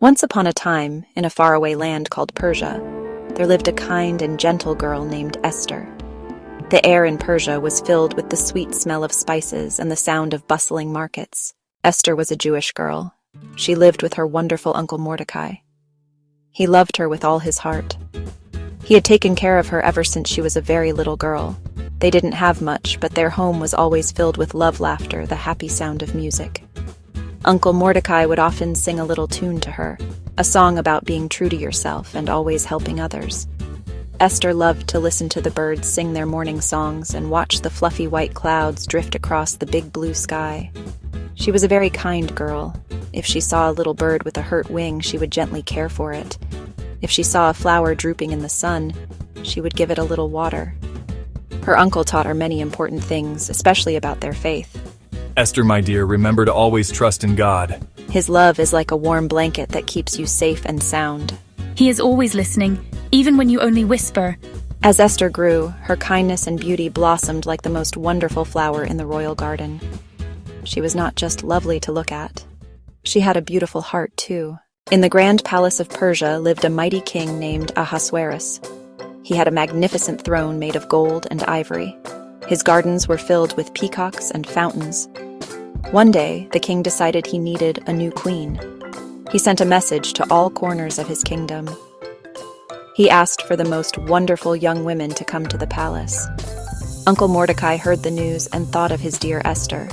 Once upon a time, in a faraway land called Persia, there lived a kind and gentle girl named Esther. The air in Persia was filled with the sweet smell of spices and the sound of bustling markets. Esther was a Jewish girl. She lived with her wonderful Uncle Mordecai. He loved her with all his heart. He had taken care of her ever since she was a very little girl. They didn't have much, but their home was always filled with love, laughter, the happy sound of music. Uncle Mordecai would often sing a little tune to her, a song about being true to yourself and always helping others. Esther loved to listen to the birds sing their morning songs and watch the fluffy white clouds drift across the big blue sky. She was a very kind girl. If she saw a little bird with a hurt wing, she would gently care for it. If she saw a flower drooping in the sun, she would give it a little water. Her uncle taught her many important things, especially about their faith. Esther, my dear, remember to always trust in God. His love is like a warm blanket that keeps you safe and sound. He is always listening, even when you only whisper. As Esther grew, her kindness and beauty blossomed like the most wonderful flower in the royal garden. She was not just lovely to look at. She had a beautiful heart, too. In the grand palace of Persia lived a mighty king named Ahasuerus. He had a magnificent throne made of gold and ivory. His gardens were filled with peacocks and fountains. One day, the king decided he needed a new queen. He sent a message to all corners of his kingdom. He asked for the most wonderful young women to come to the palace. Uncle Mordecai heard the news and thought of his dear Esther.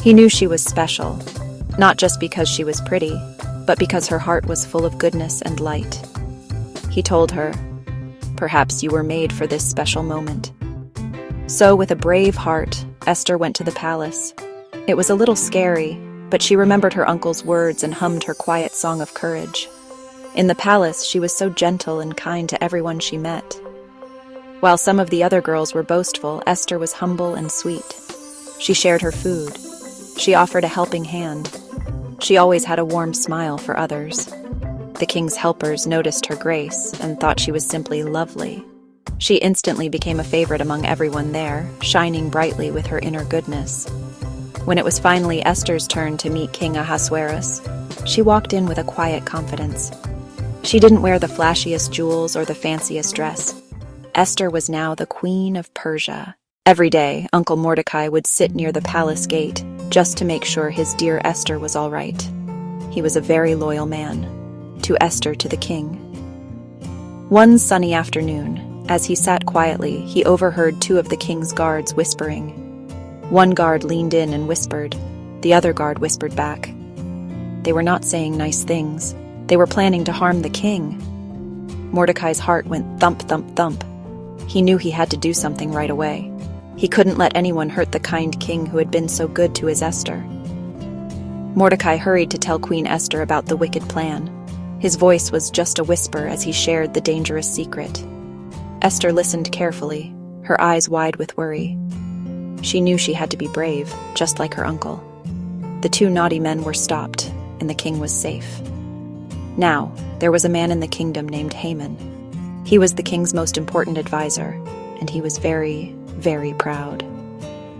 He knew she was special, not just because she was pretty, but because her heart was full of goodness and light. He told her, "Perhaps you were made for this special moment." So, with a brave heart, Esther went to the palace. It was a little scary, but she remembered her uncle's words and hummed her quiet song of courage. In the palace, she was so gentle and kind to everyone she met. While some of the other girls were boastful, Esther was humble and sweet. She shared her food. She offered a helping hand. She always had a warm smile for others. The king's helpers noticed her grace and thought she was simply lovely. She instantly became a favorite among everyone there, shining brightly with her inner goodness. When it was finally Esther's turn to meet King Ahasuerus, she walked in with a quiet confidence. She didn't wear the flashiest jewels or the fanciest dress. Esther was now the Queen of Persia. Every day, Uncle Mordecai would sit near the palace gate just to make sure his dear Esther was all right. He was a very loyal man. To Esther, to the king. One sunny afternoon, as he sat quietly, he overheard two of the king's guards whispering. One guard leaned in and whispered. The other guard whispered back. They were not saying nice things. They were planning to harm the king. Mordecai's heart went thump, thump, thump. He knew he had to do something right away. He couldn't let anyone hurt the kind king who had been so good to his Esther. Mordecai hurried to tell Queen Esther about the wicked plan. His voice was just a whisper as he shared the dangerous secret. Esther listened carefully, her eyes wide with worry. She knew she had to be brave, just like her uncle. The two naughty men were stopped, and the king was safe. Now, there was a man in the kingdom named Haman. He was the king's most important advisor, and he was very, very proud.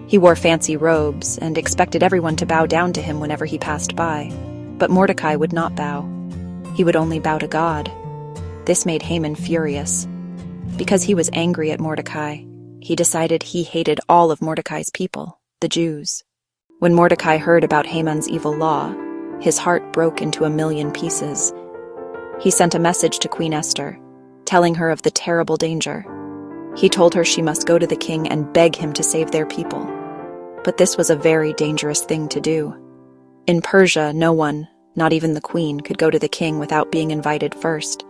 He wore fancy robes and expected everyone to bow down to him whenever he passed by. But Mordecai would not bow. He would only bow to God. This made Haman furious. Because he was angry at Mordecai, he decided he hated all of Mordecai's people, the Jews. When Mordecai heard about Haman's evil law, his heart broke into a million pieces. He sent a message to Queen Esther, telling her of the terrible danger. He told her she must go to the king and beg him to save their people. But this was a very dangerous thing to do. In Persia, no one, not even the queen, could go to the king without being invited first.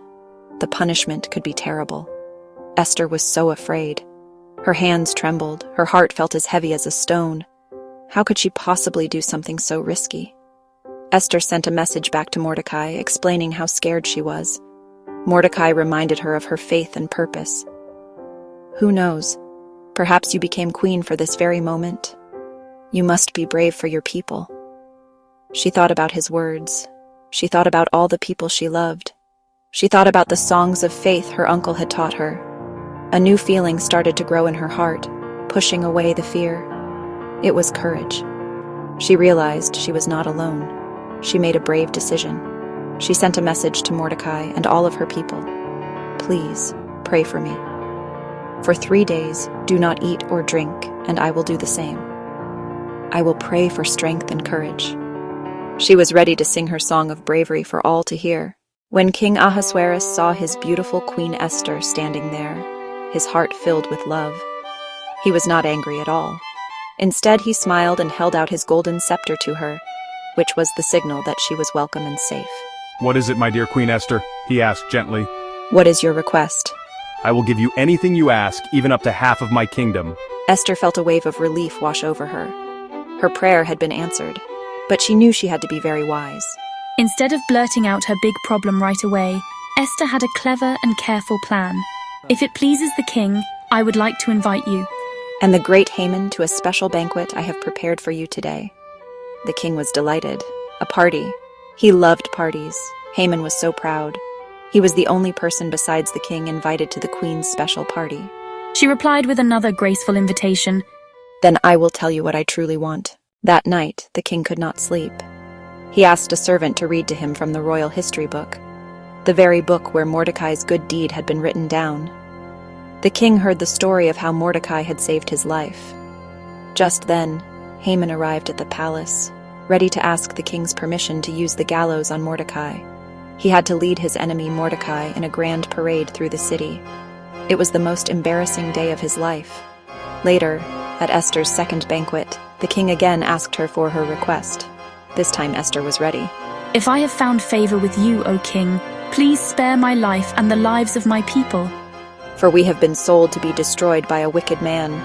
The punishment could be terrible. Esther was so afraid. Her hands trembled, her heart felt as heavy as a stone. How could she possibly do something so risky? Esther sent a message back to Mordecai, explaining how scared she was. Mordecai reminded her of her faith and purpose. Who knows? Perhaps you became queen for this very moment. You must be brave for your people. She thought about his words. She thought about all the people she loved. She thought about the songs of faith her uncle had taught her. A new feeling started to grow in her heart, pushing away the fear. It was courage. She realized she was not alone. She made a brave decision. She sent a message to Mordecai and all of her people. Please, pray for me. For 3 days, do not eat or drink, and I will do the same. I will pray for strength and courage. She was ready to sing her song of bravery for all to hear. When King Ahasuerus saw his beautiful Queen Esther standing there, his heart filled with love. He was not angry at all. Instead, he smiled and held out his golden scepter to her, which was the signal that she was welcome and safe. "What is it, my dear Queen Esther?" he asked gently. What is your request? "I will give you anything you ask, even up to half of my kingdom." Esther felt a wave of relief wash over her. Her prayer had been answered, but she knew she had to be very wise. Instead of blurting out her big problem right away, Esther had a clever and careful plan. If it pleases the king, I would like to invite you. And the great Haman to a special banquet I have prepared for you today. The king was delighted. A party. He loved parties. Haman was so proud. He was the only person besides the king invited to the queen's special party. She replied with another graceful invitation. Then I will tell you what I truly want. That night, the king could not sleep. He asked a servant to read to him from the royal history book, the very book where Mordecai's good deed had been written down. The king heard the story of how Mordecai had saved his life. Just then, Haman arrived at the palace, ready to ask the king's permission to use the gallows on Mordecai. He had to lead his enemy Mordecai in a grand parade through the city. It was the most embarrassing day of his life. Later, at Esther's second banquet, the king again asked her for her request. This time Esther was ready. If I have found favor with you, O king, please spare my life and the lives of my people. For we have been sold to be destroyed by a wicked man.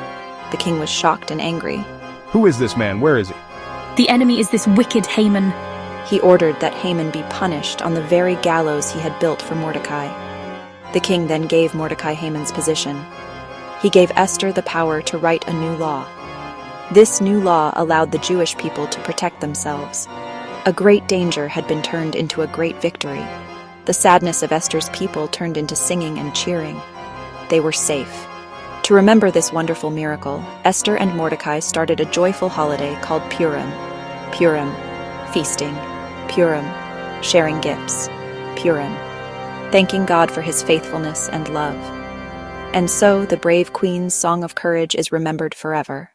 The king was shocked and angry. "Who is this man? Where is he?" The enemy is this wicked Haman. He ordered that Haman be punished on the very gallows he had built for Mordecai. The king then gave Mordecai Haman's position. He gave Esther the power to write a new law. This new law allowed the Jewish people to protect themselves. A great danger had been turned into a great victory. The sadness of Esther's people turned into singing and cheering. They were safe. To remember this wonderful miracle, Esther and Mordecai started a joyful holiday called Purim. Purim, feasting. Purim, sharing gifts. Purim, thanking God for his faithfulness and love. And so the brave queen's song of courage is remembered forever.